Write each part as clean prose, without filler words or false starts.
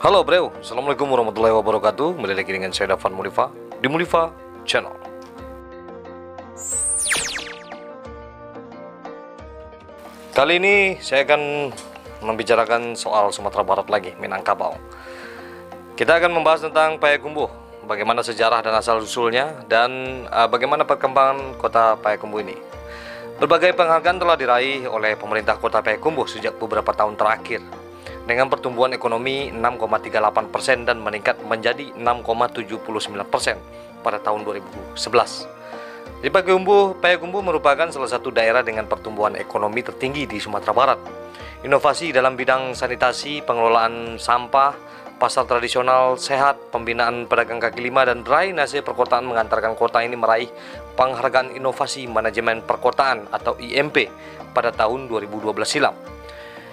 Halo bro, Assalamualaikum warahmatullahi wabarakatuh. Kembali lagi dengan saya Dafan Mulifa di Mulifa Channel. Kali ini saya akan membicarakan soal Sumatera Barat lagi, Minangkabau. Kita akan membahas tentang Payakumbuh, bagaimana sejarah dan asal usulnya, dan bagaimana perkembangan kota Payakumbuh ini. Berbagai penghargaan telah diraih oleh pemerintah kota Payakumbuh sejak beberapa tahun terakhir, dengan pertumbuhan ekonomi 6,38% dan meningkat menjadi 6,79% pada tahun 2011. Di Payakumbuh merupakan salah satu daerah dengan pertumbuhan ekonomi tertinggi di Sumatera Barat. Inovasi dalam bidang sanitasi, pengelolaan sampah, pasar tradisional sehat, pembinaan pedagang kaki lima, dan drainase perkotaan mengantarkan kota ini meraih penghargaan inovasi manajemen perkotaan atau IMP pada tahun 2012 silam.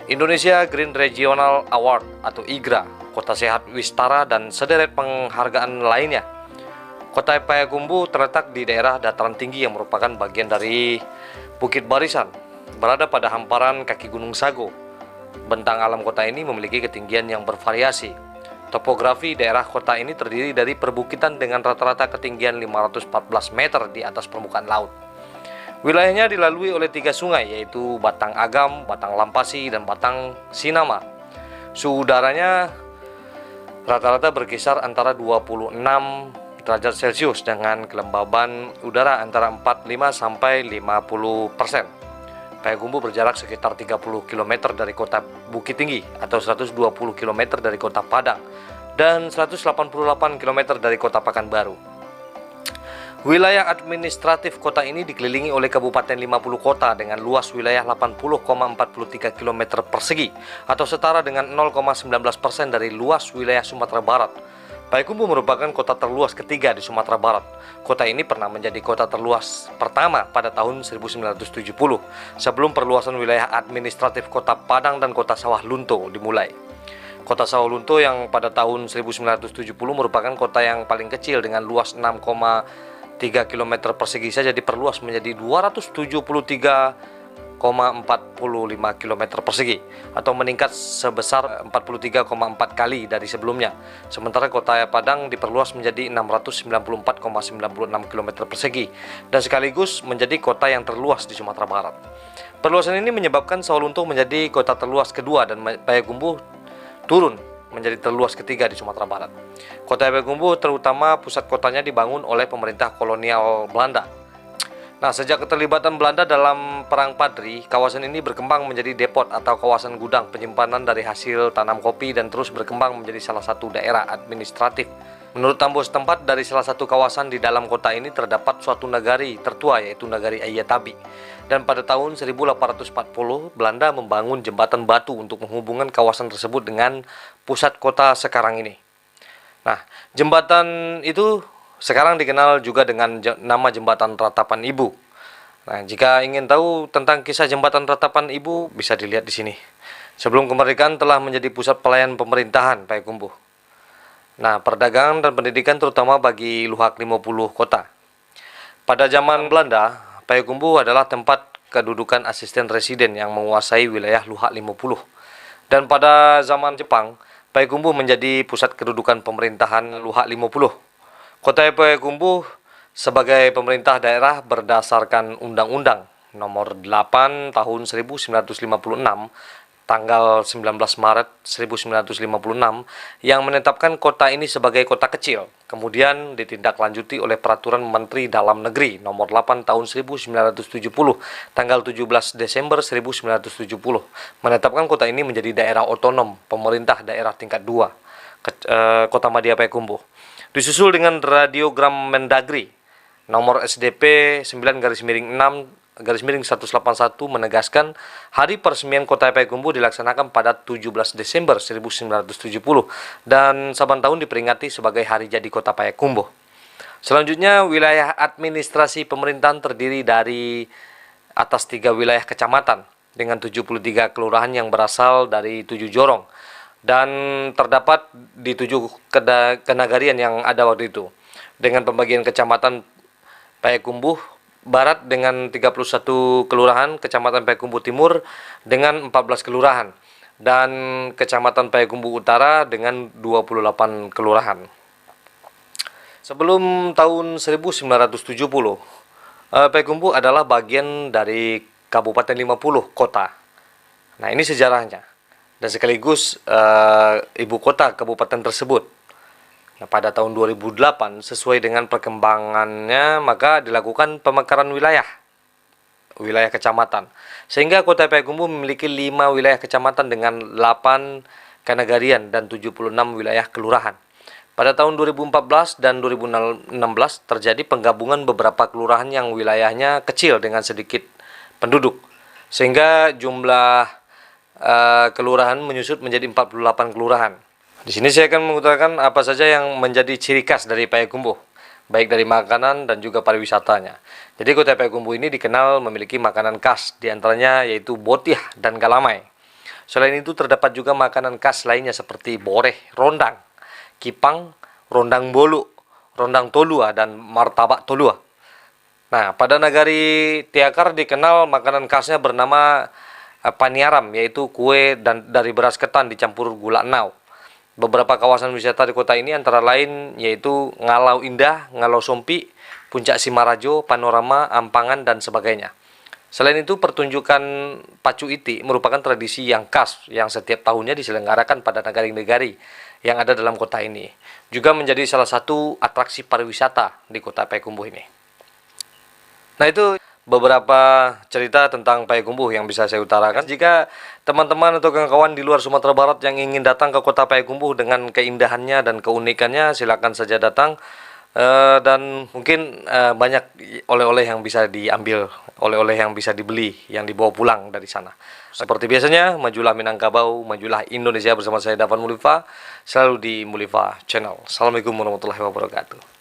Indonesia Green Regional Award atau IGRA, Kota Sehat Wistara, dan sederet penghargaan lainnya. Kota Payakumbuh terletak di daerah dataran tinggi yang merupakan bagian dari Bukit Barisan, berada pada hamparan kaki Gunung Sago. Bentang alam kota ini memiliki ketinggian yang bervariasi. Topografi daerah kota ini terdiri dari perbukitan dengan rata-rata ketinggian 514 meter di atas permukaan laut. Wilayahnya dilalui oleh 3 sungai, yaitu Batang Agam, Batang Lampasi, dan Batang Sinama. Suhu udaranya rata-rata berkisar antara 26 derajat Celcius dengan kelembaban udara antara 45 sampai 50%. Payakumbuh berjarak sekitar 30 km dari kota Bukit Tinggi atau 120 km dari kota Padang dan 188 km dari kota Pekanbaru. Wilayah administratif kota ini dikelilingi oleh Kabupaten 50 kota dengan luas wilayah 80,43 km persegi atau setara dengan 0,19% dari luas wilayah Sumatera Barat. Payakumbuh merupakan kota terluas ketiga di Sumatera Barat. Kota ini pernah menjadi kota terluas pertama pada tahun 1970 sebelum perluasan wilayah administratif kota Padang dan kota Sawah Lunto dimulai. Kota Sawah Lunto yang pada tahun 1970 merupakan kota yang paling kecil dengan luas 6,3 km persegi saja diperluas menjadi 273,45 km persegi atau meningkat sebesar 43,4 kali dari sebelumnya. Sementara kota Padang diperluas menjadi 694,96 km persegi dan sekaligus menjadi kota yang terluas di Sumatera Barat. Perluasan ini menyebabkan Sawah Lunto menjadi kota terluas kedua dan Payakumbuh turun menjadi terluas ketiga di Sumatera Barat. Kota Payakumbuh terutama pusat kotanya dibangun oleh pemerintah kolonial Belanda. Nah, sejak keterlibatan Belanda dalam Perang Padri, kawasan ini berkembang menjadi depot atau kawasan gudang penyimpanan dari hasil tanam kopi dan terus berkembang menjadi salah satu daerah administratif. Menurut Tambo setempat, dari salah satu kawasan di dalam kota ini terdapat suatu nagari tertua, yaitu Nagari Ayatabi. Dan pada tahun 1840, Belanda membangun jembatan batu untuk menghubungkan kawasan tersebut dengan pusat kota sekarang ini. Nah, jembatan itu sekarang dikenal juga dengan nama Jembatan Ratapan Ibu. Nah, jika ingin tahu tentang kisah Jembatan Ratapan Ibu, bisa dilihat di sini. Sebelum kemerdekaan telah menjadi pusat pelayanan pemerintahan Payakumbuh. Nah, perdagangan dan pendidikan terutama bagi Luhak 50 kota. Pada zaman Belanda, Payakumbuh adalah tempat kedudukan asisten residen yang menguasai wilayah Luhak 50. Dan pada zaman Jepang, Payakumbuh menjadi pusat kedudukan pemerintahan Luhak 50. Kota Payakumbuh sebagai pemerintah daerah berdasarkan Undang-Undang Nomor 8 Tahun 1956 tanggal 19 Maret 1956 yang menetapkan kota ini sebagai kota kecil. Kemudian ditindaklanjuti oleh Peraturan Menteri Dalam Negeri Nomor 8 Tahun 1970 tanggal 17 Desember 1970 menetapkan kota ini menjadi daerah otonom pemerintah daerah tingkat 2 Kota Madya Payakumbuh. Disusul dengan radiogram Mendagri nomor SDP 9/6/181 menegaskan hari peresmian Kota Payakumbuh dilaksanakan pada 17 Desember 1970 dan saban tahun diperingati sebagai hari jadi Kota Payakumbuh. Selanjutnya, wilayah administrasi pemerintahan terdiri dari atas 3 wilayah kecamatan dengan 73 kelurahan yang berasal dari 7 jorong dan terdapat di 7 kenagarian yang ada waktu itu, dengan pembagian kecamatan Payakumbuh Barat dengan 31 kelurahan, kecamatan Payakumbuh Timur dengan 14 kelurahan, dan Kecamatan Payakumbuh Utara dengan 28 kelurahan. Sebelum tahun 1970, Payakumbuh adalah bagian dari Kabupaten 50 kota. Nah, ini sejarahnya. Dan sekaligus ibu kota kabupaten tersebut. Nah, pada tahun 2008, sesuai dengan perkembangannya, maka dilakukan pemekaran wilayah kecamatan. Sehingga Kota Payakumbuh memiliki 5 wilayah kecamatan dengan 8 kanagarian dan 76 wilayah kelurahan. Pada tahun 2014 dan 2016 terjadi penggabungan beberapa kelurahan yang wilayahnya kecil dengan sedikit penduduk. Sehingga jumlah kelurahan menyusut menjadi 48 kelurahan. Di sini saya akan mengutarakan apa saja yang menjadi ciri khas dari Payakumbuh, baik dari makanan dan juga pariwisatanya. Jadi Kota Payakumbuh ini dikenal memiliki makanan khas, diantaranya yaitu botiah dan galamai. Selain itu terdapat juga makanan khas lainnya seperti boreh, rondang, kipang, rondang bolu, rondang tolua, dan martabak tolua. Nah, pada Nagari Tiakar dikenal makanan khasnya bernama paniaram, yaitu kue dari beras ketan dicampur gula enau. Beberapa kawasan wisata di kota ini antara lain yaitu Ngalau Indah, Ngalau Sompi, Puncak Simarajo, Panorama, Ampangan, dan sebagainya. Selain itu, pertunjukan Pacu Iti merupakan tradisi yang khas yang setiap tahunnya diselenggarakan pada negari-negari yang ada dalam kota ini. Juga menjadi salah satu atraksi pariwisata di Kota Payakumbuh ini. Nah, itu beberapa cerita tentang Payakumbuh yang bisa saya utarakan. Jika teman-teman atau kawan-kawan di luar Sumatera Barat yang ingin datang ke Kota Payakumbuh dengan keindahannya dan keunikannya, silakan saja datang. Dan mungkin banyak oleh-oleh yang bisa diambil, oleh-oleh yang bisa dibeli, yang dibawa pulang dari sana. Seperti biasanya, majulah Minangkabau, majulah Indonesia bersama saya Davan Mulifa, selalu di Mulifa Channel. Assalamualaikum warahmatullahi wabarakatuh.